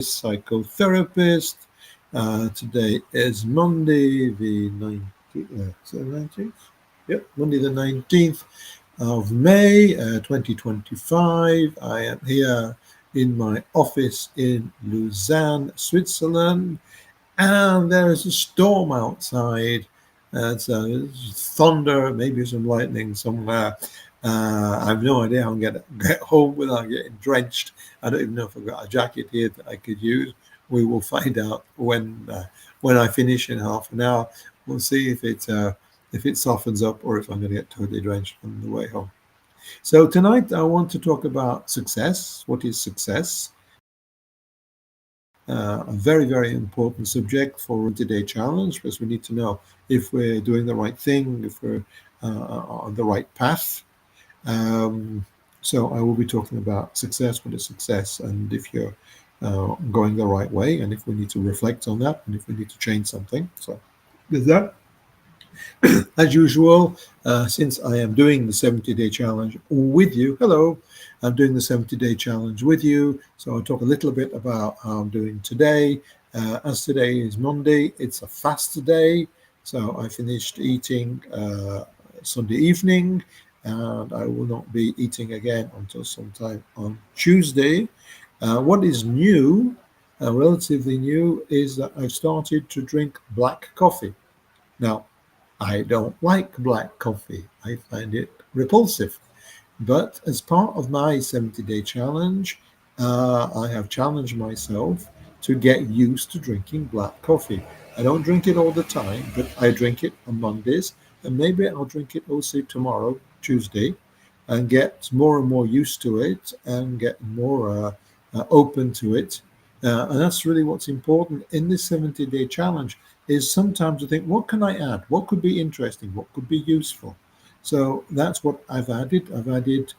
psychotherapist. Today is Monday, the 19th. Is it the 19th? Yep, Monday the 19th of May, 2025. I am here in my office in Lausanne, Switzerland, and there is a storm outside. So there's thunder, maybe some lightning somewhere. I have no idea how I'm going to get home without getting drenched. I don't even know if I've got a jacket here that I could use. We will find out when I finish in half an hour. We'll see if it softens up or if I'm going to get totally drenched on the way home. So tonight I want to talk about success. What is success? A very, very important subject for today challenge because we need to know if we're doing the right thing, if we're on the right path. So I will be talking about success, what is success, and if you're going the right way, and if we need to reflect on that, and if we need to change something. So with that, as usual, since I am doing the 70-day challenge with you, hello, I'm doing the 70-day challenge with you. So I'll talk a little bit about how I'm doing today. As today is Monday, it's a fast day. So I finished eating Sunday evening, and I will not be eating again until sometime on Tuesday. What is new, relatively new, is that I've started to drink black coffee. Now, I don't like black coffee. I find it repulsive. But as part of my 70-day challenge, I have challenged myself to get used to drinking black coffee. I don't drink it all the time, but I drink it on Mondays, and maybe I'll drink it also tomorrow, Tuesday, and get more and more used to it and get more open to it. And that's really what's important in this 70-day challenge is sometimes to think, what can I add? What could be interesting? What could be useful? So that's what I've added. I've added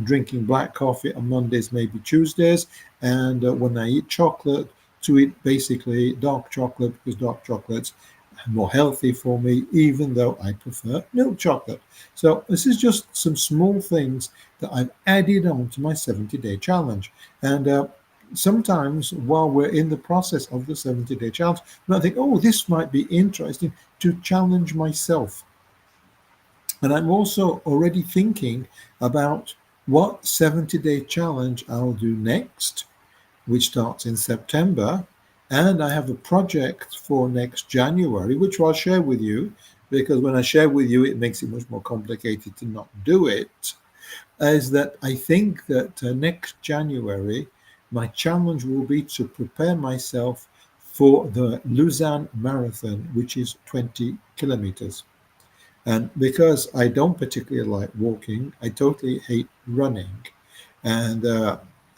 drinking black coffee on Mondays, maybe Tuesdays, and when I eat chocolate, to eat basically dark chocolate because dark chocolate's more healthy for me, even though I prefer milk chocolate. So this is just some small things that I've added on to my 70-day challenge. And sometimes while we're in the process of the 70-day challenge, I might think, oh, this might be interesting to challenge myself. And I'm also already thinking about what 70-day challenge I'll do next, which starts in September. And I have a project for next January, which I'll share with you, because when I share with you, it makes it much more complicated to not do it. Is that I think that next January, my challenge will be to prepare myself for the Lausanne Marathon, which is 20 kilometers. And because I don't particularly like walking, I totally hate running. And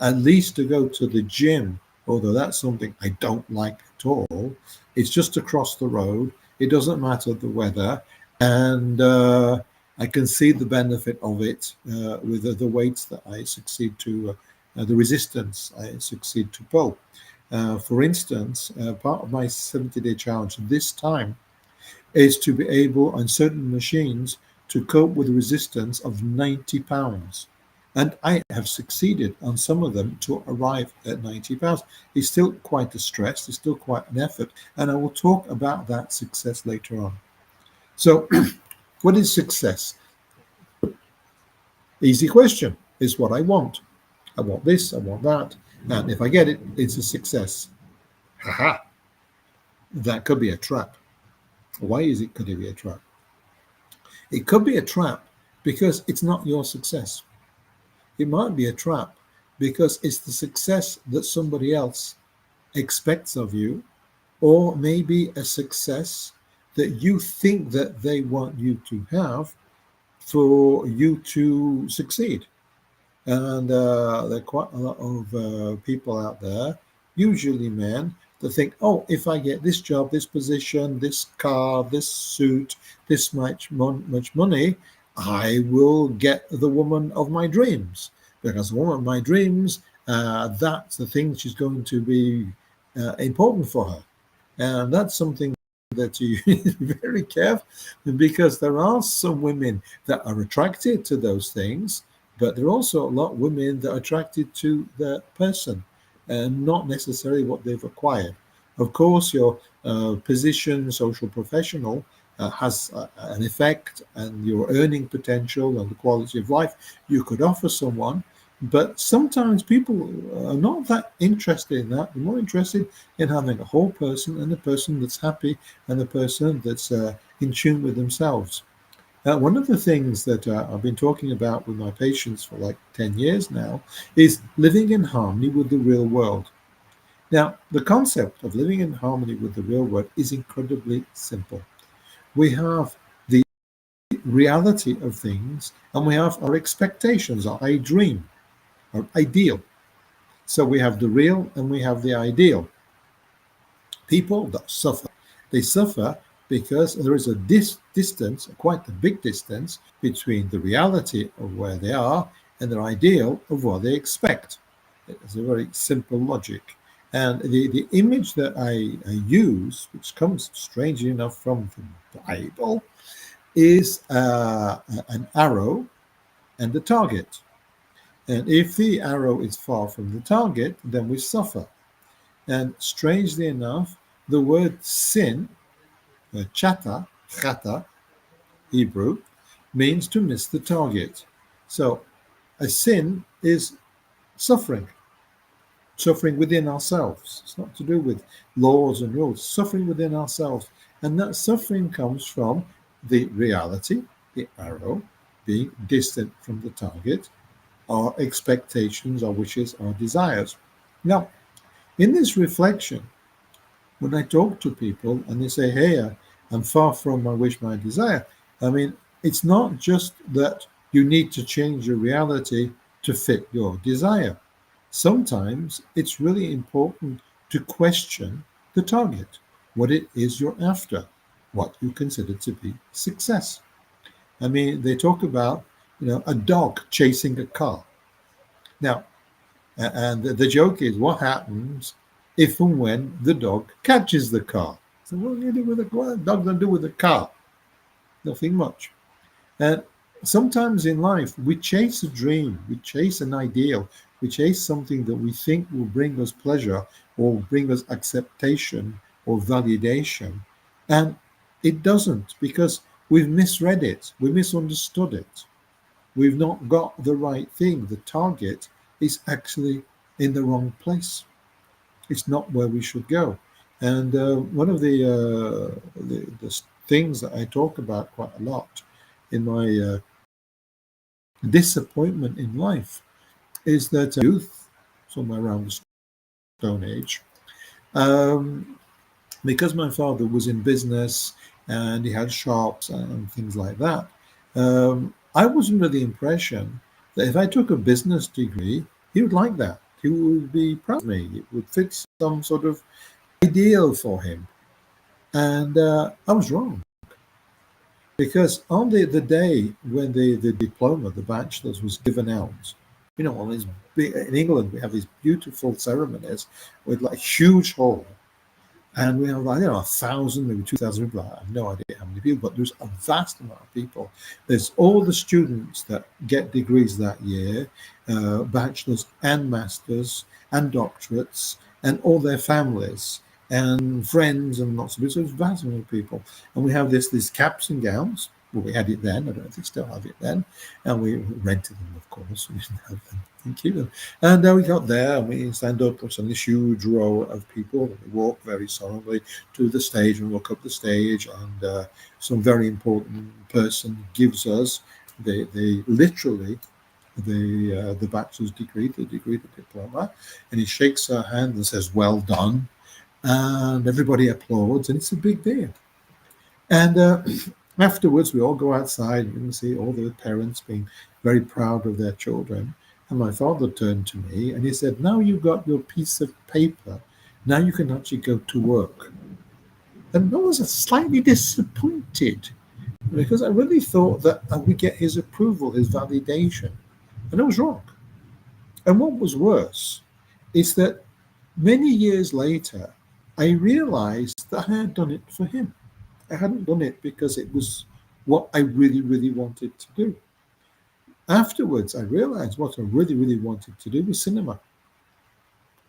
at least to go to the gym, although that's something I don't like at all, it's just across the road. It doesn't matter the weather. And I can see the benefit of it with the weights that I succeed to, the resistance I succeed to pull. For instance, part of my 70-day challenge this time is to be able on certain machines to cope with a resistance of 90 pounds. And I have succeeded on some of them to arrive at 90 pounds. It's still quite a stress, it's still quite an effort, and I will talk about that success later on. So, what is success? Easy question. Is what I want. I want this, I want that, and if I get it, it's a success. Haha, that could be a trap. Why could it be a trap? It could be a trap because it's not your success. It might be a trap because it's the success that somebody else expects of you, or maybe a success that you think that they want you to have for you to succeed. And there are quite a lot of people out there, usually men, that think, oh, if I get this job, this position, this car, this suit, this much money, I will get the woman of my dreams. Because the woman of my dreams, that's the thing she's going to be important for her. And that's something that you need to be very careful, because there are some women that are attracted to those things, but there are also a lot of women that are attracted to the person. and not necessarily what they've acquired. Of course, your position, social professional, has an effect, and your earning potential and the quality of life you could offer someone. But sometimes people are not that interested in that. They're more interested in having a whole person, and a person that's happy, and a person that's in tune with themselves. One of the things that I've been talking about with my patients for like 10 years now is living in harmony with the real world. Now, the concept of living in harmony with the real world is incredibly simple. We have the reality of things, and we have our expectations, our I dream, our ideal. So we have the real and we have the ideal. People that suffer, they suffer because there is a distance, quite a big distance, between the reality of where they are and their ideal of what they expect. It's a very simple logic. And the image that I use, which comes strangely enough from the Bible, is an arrow and the target. And if the arrow is far from the target, then we suffer. And strangely enough, the word sin, chata, Hebrew, means to miss the target. So a sin is suffering, suffering within ourselves. It's not to do with laws and rules, suffering within ourselves. And that suffering comes from the reality, the arrow, being distant from the target, our expectations, our wishes, our desires. Now, in this reflection, when I talk to people and they say, hey, I'm far from my wish, my desire, I mean, it's not just that you need to change your reality to fit your desire. Sometimes it's really important to question the target, what it is you're after, what you consider to be success. I mean, they talk about, a dog chasing a car. Now, and the joke is what happens if and when the dog catches the car. So what do you do with what dog don't do with the car? Nothing much. And sometimes in life we chase a dream, we chase an ideal, we chase something that we think will bring us pleasure or bring us acceptation or validation. And it doesn't, because we've misread it, we misunderstood it. We've not got the right thing. The target is actually in the wrong place. It's not where we should go. And one of the things that I talk about quite a lot in my disappointment in life is that youth, somewhere around the Stone Age, um, because my father was in business and he had shops and things like that, I was under the impression that if I took a business degree, he would like that. He would be proud of me. It would fit some sort of ideal for him. And I was wrong, because on the day when the diploma, the bachelor's, was given out, on this big, in England, we have these beautiful ceremonies with like huge hall. And we have, like, 1,000, maybe 2,000 people. I have no idea how many people, but there's a vast amount of people. There's all the students that get degrees that year, bachelors and masters and doctorates, and all their families and friends and lots of people. So there's a vast amount of people. And we have these caps and gowns. Well, we had it then. I don't know if they still have it then. And we rented them, of course. We didn't have them. Thank you. And we got there and we stand up on this huge row of people. And we walk very solemnly to the stage and walk up the stage. And some very important person gives us the literally the bachelor's degree, the diploma. And he shakes our hand and says, well done. And everybody applauds. And it's a big deal. And afterwards, we all go outside and you can see all the parents being very proud of their children. And my father turned to me and he said, now you've got your piece of paper. Now you can actually go to work. And I was slightly disappointed because I really thought that I would get his approval, his validation. And I was wrong. And what was worse is that many years later, I realized that I had done it for him. I hadn't done it because it was what I really, really wanted to do. Afterwards, I realized what I really, really wanted to do was cinema.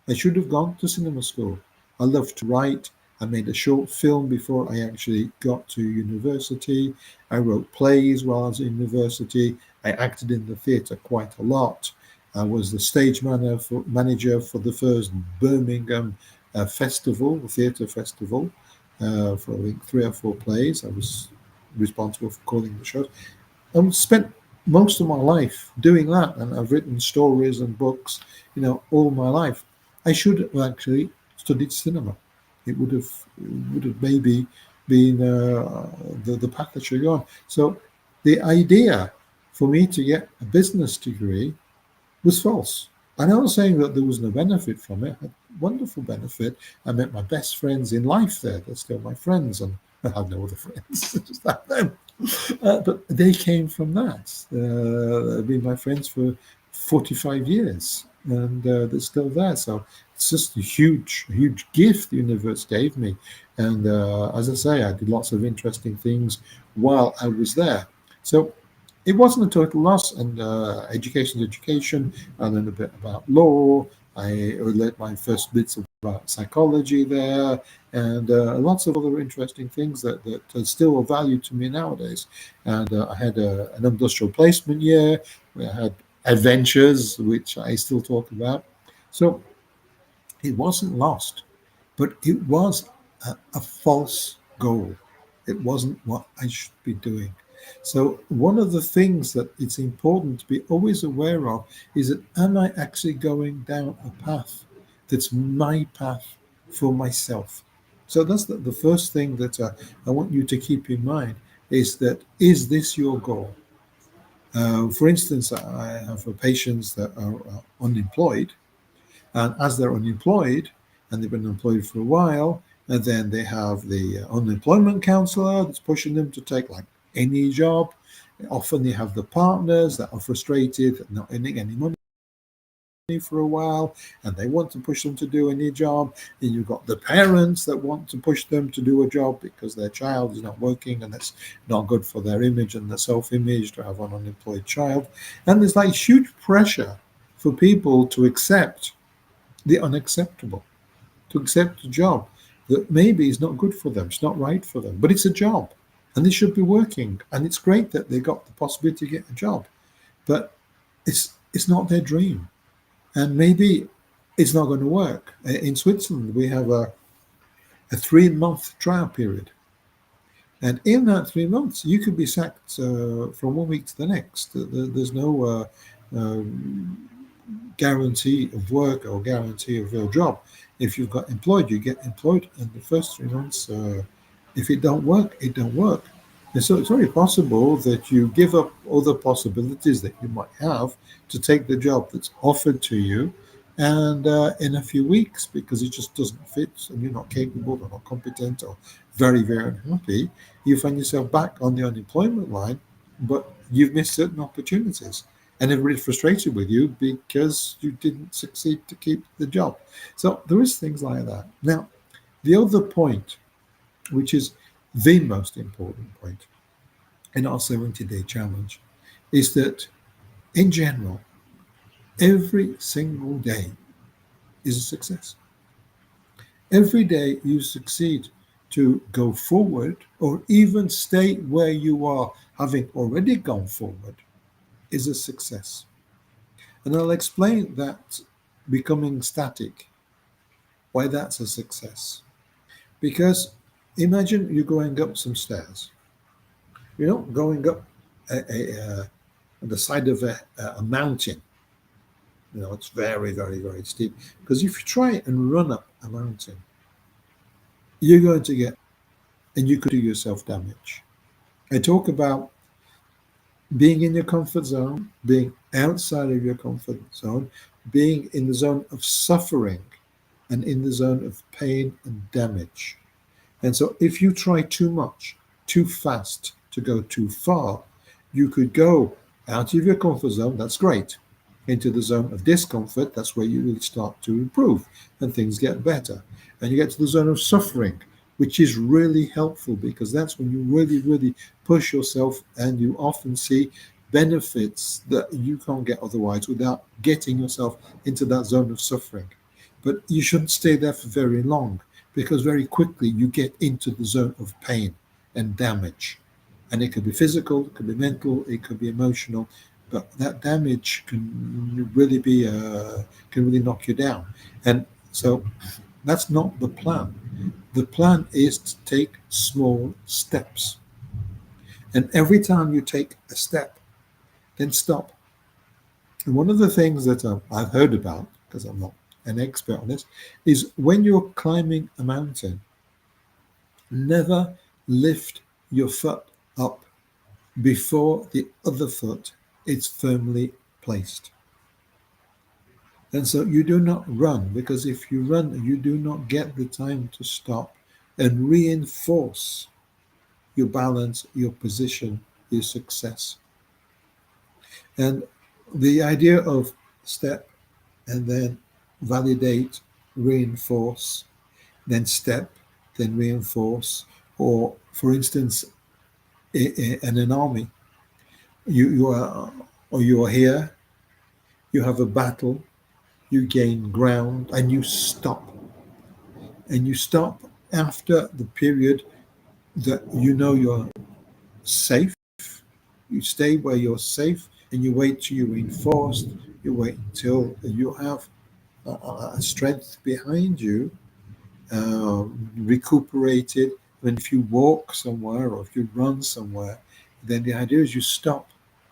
I should have gone to cinema school. I love to write. I made a short film before I actually got to university. I wrote plays while I was in university. I acted in the theatre quite a lot. I was the manager for the first Birmingham festival, the theatre festival, for I think 3 or 4 plays. I was responsible for calling the shows. I've spent most of my life doing that, and I've written stories and books, all my life. I should have actually studied cinema. It would have maybe been the path I should go on. So the idea for me to get a business degree was false. And I'm not saying that there was no benefit from it. I had wonderful benefit. I met my best friends in life there. They're still my friends, and I have no other friends, just like them. But they came from that. They've been my friends for 45 years, and they're still there. So it's just a huge, huge gift the universe gave me. And as I say, I did lots of interesting things while I was there. So it wasn't a total loss. And education is education. I learned a bit about law. I learned my first bits about psychology there, and lots of other interesting things that are still of value to me nowadays. And I had an industrial placement year. We had adventures, which I still talk about. So it wasn't lost, but it was a false goal. It wasn't what I should be doing. So one of the things that it's important to be always aware of is that, am I actually going down a path that's my path for myself? So that's the first thing that I want you to keep in mind, is that, is this your goal? For instance, I have patients that are unemployed, and as they're unemployed, and they've been unemployed for a while, and then they have the unemployment counselor that's pushing them to take like any job. Often they have the partners that are frustrated, not earning any money for a while, and they want to push them to do any job. Then you've got the parents that want to push them to do a job because their child is not working, and that's not good for their image and their self-image to have an unemployed child. And there's like huge pressure for people to accept the unacceptable, to accept a job that maybe is not good for them, it's not right for them, but it's a job and they should be working. And it's great that they got the possibility to get a job, but it's not their dream. And maybe it's not going to work. In Switzerland, we have a 3 month trial period. And in that 3 months, you could be sacked from one week to the next. There's no guarantee of work or guarantee of your job. If you've got employed, you get employed, and the first 3 months, if it don't work, it don't work. And so it's very possible that you give up other possibilities that you might have to take the job that's offered to you, and in a few weeks, because it just doesn't fit, and you're not capable or not competent or very, very unhappy, you find yourself back on the unemployment line, but you've missed certain opportunities, and everybody's frustrated with you because you didn't succeed to keep the job. So there is things like that. Now, the other point, which is the most important point in our 70-day challenge, is that in general, every single day is a success. Every day you succeed to go forward, or even stay where you are, having already gone forward, is a success. And I'll explain that becoming static, why that's a success. Because imagine you're going up some stairs. You're not going up on the side of a mountain. It's very, very, very steep. Because if you try and run up a mountain, you're going to get, and you could do yourself damage. I talk about being in your comfort zone, being outside of your comfort zone, being in the zone of suffering, and in the zone of pain and damage. And so if you try too much, too fast, to go too far, you could go out of your comfort zone, that's great, into the zone of discomfort, that's where you really start to improve and things get better. And you get to the zone of suffering, which is really helpful, because that's when you really, really push yourself, and you often see benefits that you can't get otherwise without getting yourself into that zone of suffering. But you shouldn't stay there for very long because very quickly you get into the zone of pain and damage. And it could be physical, it could be mental, it could be emotional, but that damage can really knock you down. And so that's not the plan. The plan is to take small steps. And every time you take a step, then stop. And one of the things that I've heard about, because I'm not an expert on this, is when you're climbing a mountain, never lift your foot up before the other foot is firmly placed. And so you do not run, because if you run, you do not get the time to stop and reinforce your balance, your position, your success. And the idea of step and then validate, reinforce, then step, then reinforce, or for instance, in an army, you are or you are here, you have a battle, you gain ground, and you stop. And you stop after the period that you know you're safe. You stay where you're safe, and you wait till you're reinforced. You wait until you have a strength behind you, recuperated. And if you walk somewhere or if you run somewhere, then the idea is you stop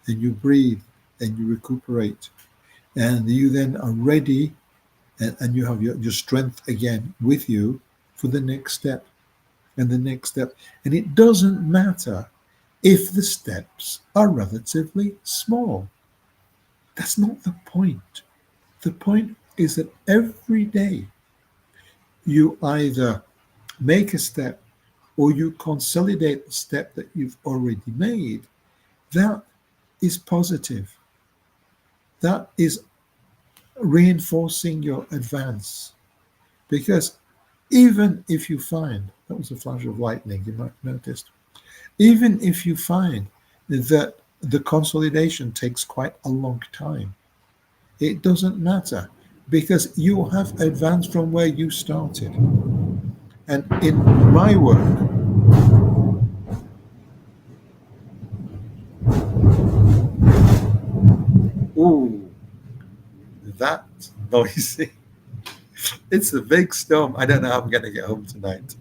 and you breathe and you recuperate. And you then are ready, and you have your strength again with you for the next step and the next step. And it doesn't matter if the steps are relatively small. That's not the point. The point is that every day you either make a step or you consolidate the step that you've already made. That is positive. That is reinforcing your advance. Because even if you find, that was a flash of lightning, you might have noticed, even if you find that the consolidation takes quite a long time, it doesn't matter because you have advanced from where you started. And in my work, ooh, that noisy. It's a big storm. I don't know how I'm going to get home tonight.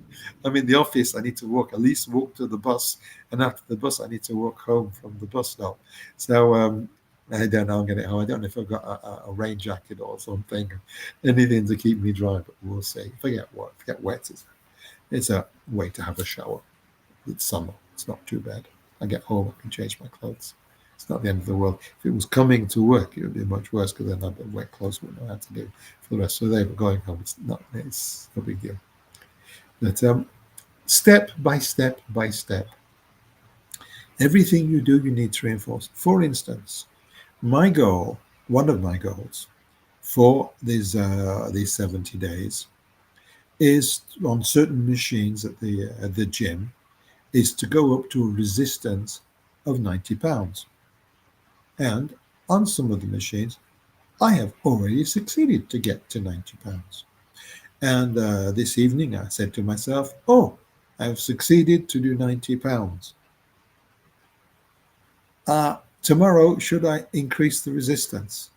I'm in the office. I need to walk, at least walk to the bus. And after the bus, I need to walk home from the bus stop. So I don't know how I'm going to get home. I don't know if I've got a rain jacket or something, anything to keep me dry, but we'll see. If I get wet, it's a way to have a shower. It's summer. It's not too bad. I get home, I can change my clothes. It's not the end of the world. If it was coming to work, it would be much worse because then I'd be wet clothes, wouldn't know how to do for the rest of the day. But going home, it's no big deal. But step by step by step, everything you do, you need to reinforce. For instance, my goal, one of my goals for these 70 days is on certain machines at the gym is to go up to a resistance of 90 pounds. And on some of the machines, I have already succeeded to get to 90 pounds. And this evening, I said to myself, oh, I've succeeded to do 90 pounds. Tomorrow, should I increase the resistance?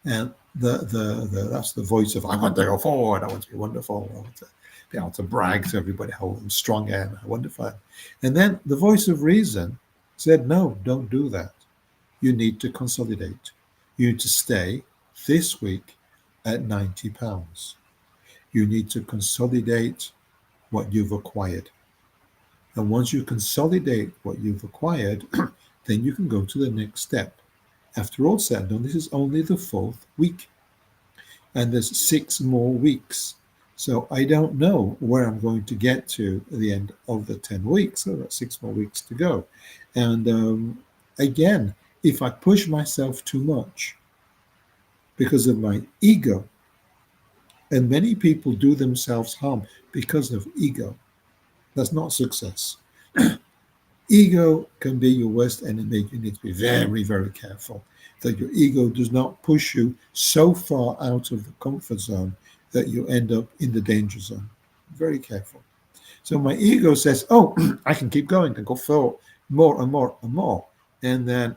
And that's the voice of, I want to go forward. I want to be wonderful. I want to be able to brag to everybody how strong I am, how wonderful I am. And then the voice of reason said, no, don't do that. You need to consolidate. You need to stay this week at 90 pounds. You need to consolidate what you've acquired. And once you consolidate what you've acquired, then you can go to the next step. After all said and done, this is only the fourth week. And there's 6 more weeks. So I don't know where I'm going to get to at the end of the 10 weeks. So that's 6 more weeks to go. And again, if I push myself too much because of my ego, and many people do themselves harm because of ego, that's not success. Ego can be your worst enemy. You need to be very, very careful that your ego does not push you so far out of the comfort zone that you end up in the danger zone. Very careful. So my ego says, oh, I can keep going and go for more and more and more. And then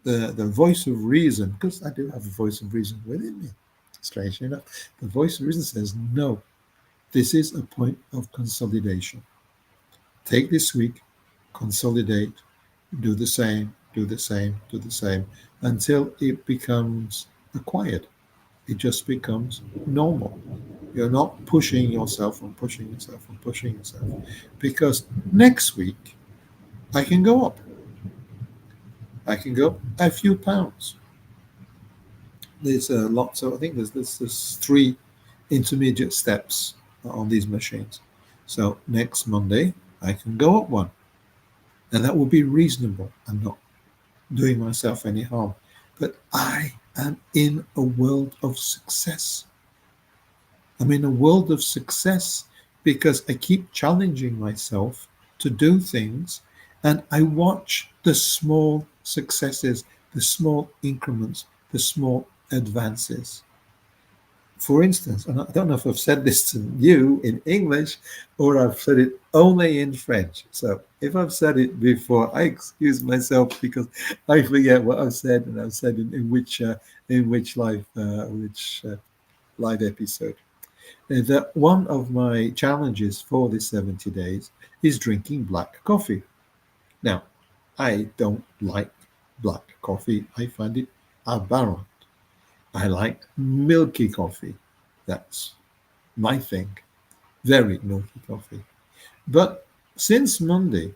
the voice of reason, because I do have a voice of reason within me, strangely enough, the voice of reason says, no, this is a point of consolidation. Take this week, consolidate, do the same, do the same, do the same, until it becomes acquired. It just becomes normal. You're not pushing yourself and pushing yourself and pushing yourself. Because next week, I can go up. I can go a few pounds. There's lots of, I think there's three intermediate steps on these machines. So next Monday, I can go up one. And that will be reasonable. I'm not doing myself any harm. But I am in a world of success. I'm in a world of success because I keep challenging myself to do things and I watch the small successes, the small increments, the small advances. For instance, and I don't know if I've said this to you in English or I've said it only in French. So if I've said it before, I excuse myself because I forget what I've said and I've said in which live episode. That one of my challenges for this 70 days is drinking black coffee. Now, I don't like black coffee. I find it aberrant. I like milky coffee. That's my thing. Very milky coffee. But since Monday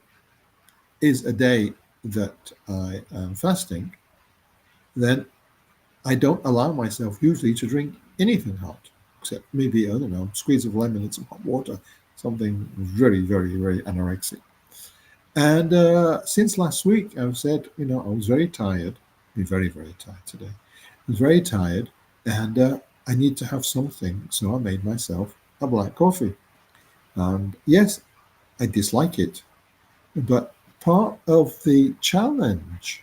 is a day that I am fasting, then I don't allow myself usually to drink anything hot, except maybe, I don't know, squeeze of lemon and some hot water, something very, very, very anorexic. And since last week, I've said, I was very tired, very, very tired today. I was very tired, and I need to have something. So I made myself a black coffee. And yes, I dislike it, but part of the challenge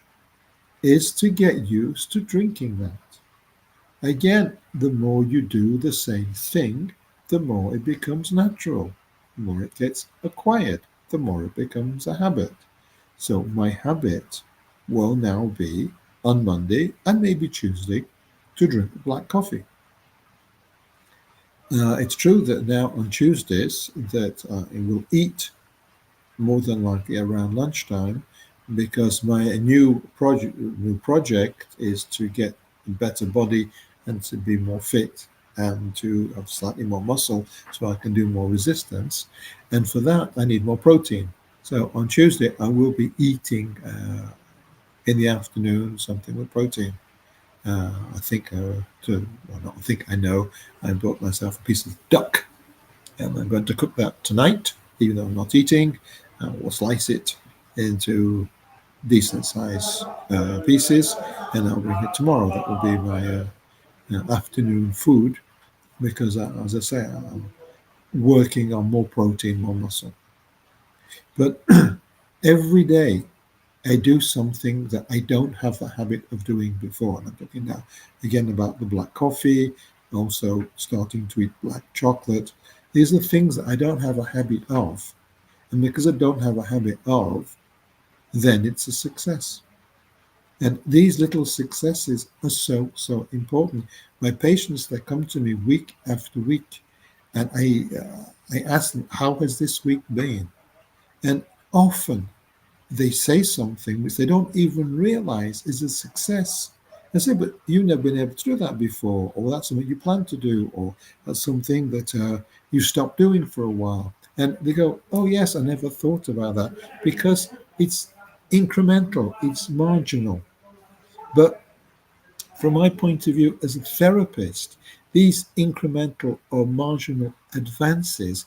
is to get used to drinking that. Again, the more you do the same thing, the more it becomes natural, the more it gets acquired, the more it becomes a habit. So my habit will now be on Monday and maybe Tuesday to drink black coffee. It's true that now on Tuesdays that I will eat more than likely around lunchtime because my new project is to get a better body and to be more fit and to have slightly more muscle so I can do more resistance. And for that, I need more protein. So on Tuesday, I will be eating in the afternoon something with protein. I think, well, not I think I know, I bought myself a piece of duck and I'm going to cook that tonight, even though I'm not eating. We'll slice it into decent size pieces, and I'll bring it tomorrow. That will be my afternoon food because, as I say, I'm working on more protein, more muscle. But every day I do something that I don't have the habit of doing before. And I'm talking now again about the black coffee, also starting to eat black chocolate. These are things that I don't have a habit of. And because I don't have a habit of, then it's a success. And these little successes are so, so important. My patients, they come to me week after week, and I ask them, how has this week been? And often they say something which they don't even realize is a success. I say, but you've never been able to do that before, or that's something you plan to do, or that's something that you stopped doing for a while. And they go, oh, yes, I never thought about that because it's incremental, it's marginal. But from my point of view as a therapist, these incremental or marginal advances,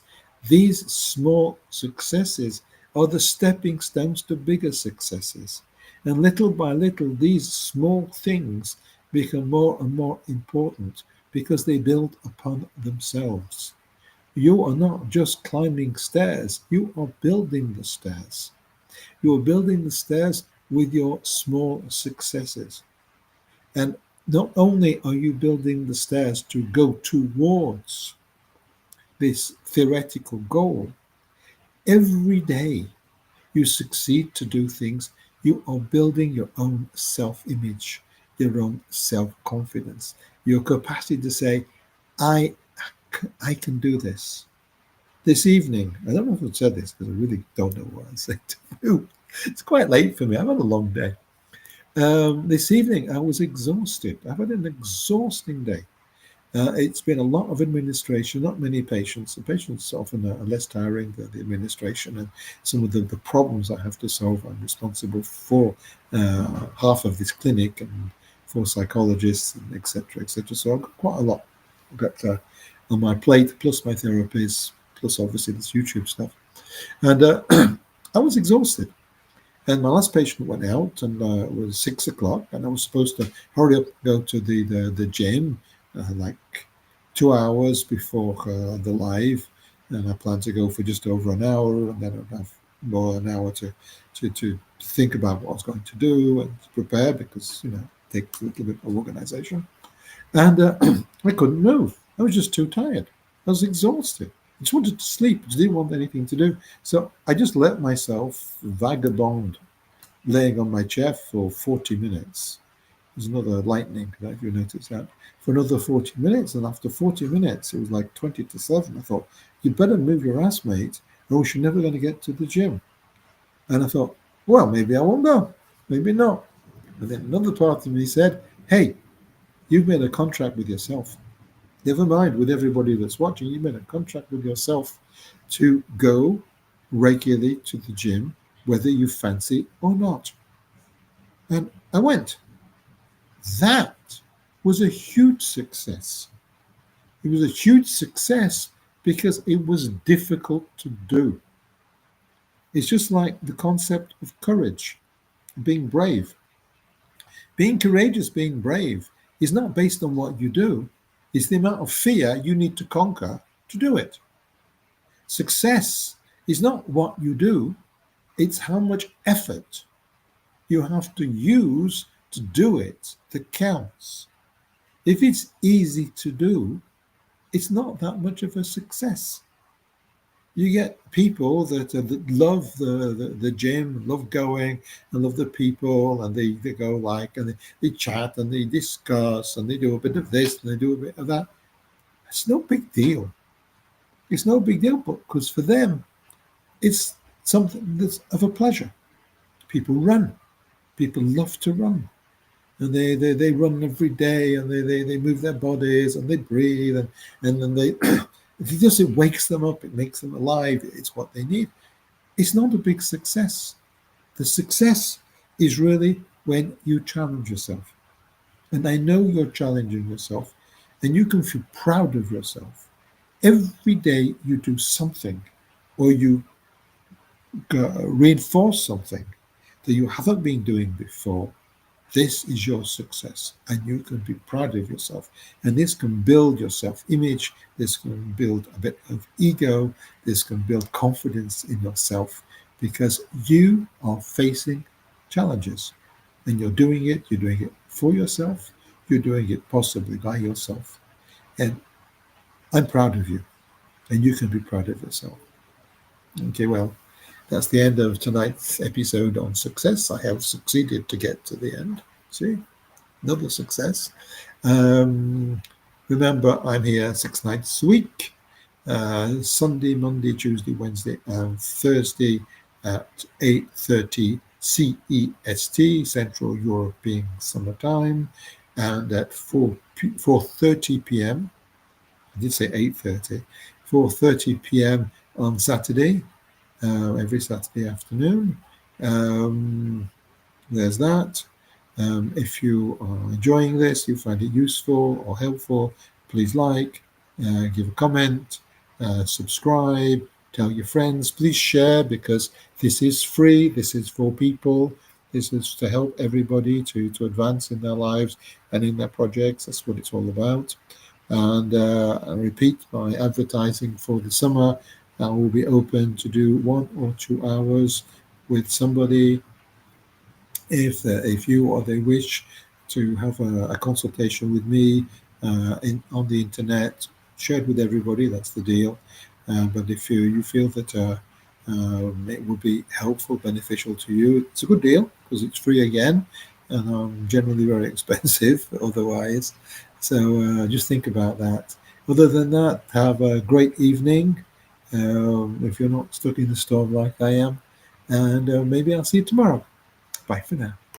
these small successes, are the stepping stones to bigger successes. And little by little, these small things become more and more important because they build upon themselves. You are not just climbing stairs, you are building the stairs. You are building the stairs with your small successes. And Not only are you building the stairs to go towards this theoretical goal, every day you succeed to do things, you are building your own self image, your own self confidence, your capacity to say, I, I can do this. This evening, I don't know if I've said this because I really don't know what I'm saying to do. It's quite late for me. I've had a long day. This evening, I was exhausted. I've had an exhausting day. It's been a lot of administration, not many patients. The patients often are less tiring than the administration and some of the problems I have to solve. I'm responsible for half of this clinic and for psychologists and etc. etc. So I've got quite a lot. I've got on my plate, plus my therapies, plus obviously this YouTube stuff. And I was exhausted. And my last patient went out, and it was 6 o'clock, and I was supposed to hurry up, go to the gym, like 2 hours before the live, and I plan to go for just over an hour, and then I'd have more an hour to think about what I was going to do and to prepare because it takes a little bit of organization. And I couldn't move. I was just too tired. I was exhausted. I just wanted to sleep. I just didn't want anything to do. So I just let myself vagabond laying on my chair for 40 minutes. There's another lightning, if you notice that, for another 40 minutes. And after 40 minutes, it was like 20 to 7. I thought, you better move your ass, mate, or else you're never going to get to the gym. And I thought, well, maybe I won't go. Maybe not. And then another part of me said, hey, you've made a contract with yourself. Never mind with everybody that's watching. You made a contract with yourself to go regularly to the gym, whether you fancy or not. And I went. That was a huge success. It was a huge success because it was difficult to do. It's just like the concept of courage, being brave. Being courageous, being brave is not based on what you do, it's the amount of fear you need to conquer to do it. Success is not what you do, it's how much effort you have to use to do it that counts. If it's easy to do, it's not that much of a success. You get people that love the gym, love going, and love the people, and they go like, and they chat, and they discuss, and they do a bit of this, and they do a bit of that. It's no big deal. It's no big deal, but because for them, it's something that's of a pleasure. People run. People love to run. And they run every day and they move their bodies and they breathe and then they it just it wakes them up, it makes them alive, it's what they need. It's not a big success. The success is really when you challenge yourself. And I know you're challenging yourself and you can feel proud of yourself. Every day you do something or you reinforce something that you haven't been doing before. This is your success, and you can be proud of yourself. And this can build your self image, this can build a bit of ego, this can build confidence in yourself because you are facing challenges and you're doing it for yourself, you're doing it possibly by yourself. And I'm proud of you, and you can be proud of yourself. Okay, well, that's the end of tonight's episode on success. I have succeeded to get to the end. See? Another success. Um, Remember, I'm here 6 nights a week, Sunday, Monday, Tuesday, Wednesday, and Thursday at 8:30 CEST, Central European Summer Time, and at 4:30 p.m. I did say 8:30, 4:30 p.m. on Saturday, every Saturday afternoon. Um, there's that. If you are enjoying this, you find it useful or helpful, please like, give a comment, subscribe, tell your friends. Please share because this is free. This is for people. This is to help everybody to advance in their lives and in their projects. That's what it's all about. And I repeat, my advertising for the summer will be open to do 1 or 2 hours with somebody if you or they wish to have a consultation with me on the internet, shared with everybody. That's the deal. But if you feel that it would be helpful, beneficial to you, it's a good deal because it's free again, and generally very expensive otherwise. So just think about that. Other than that, have a great evening. If you're not stuck in the storm like I am, and maybe I'll see you tomorrow. Bye for now.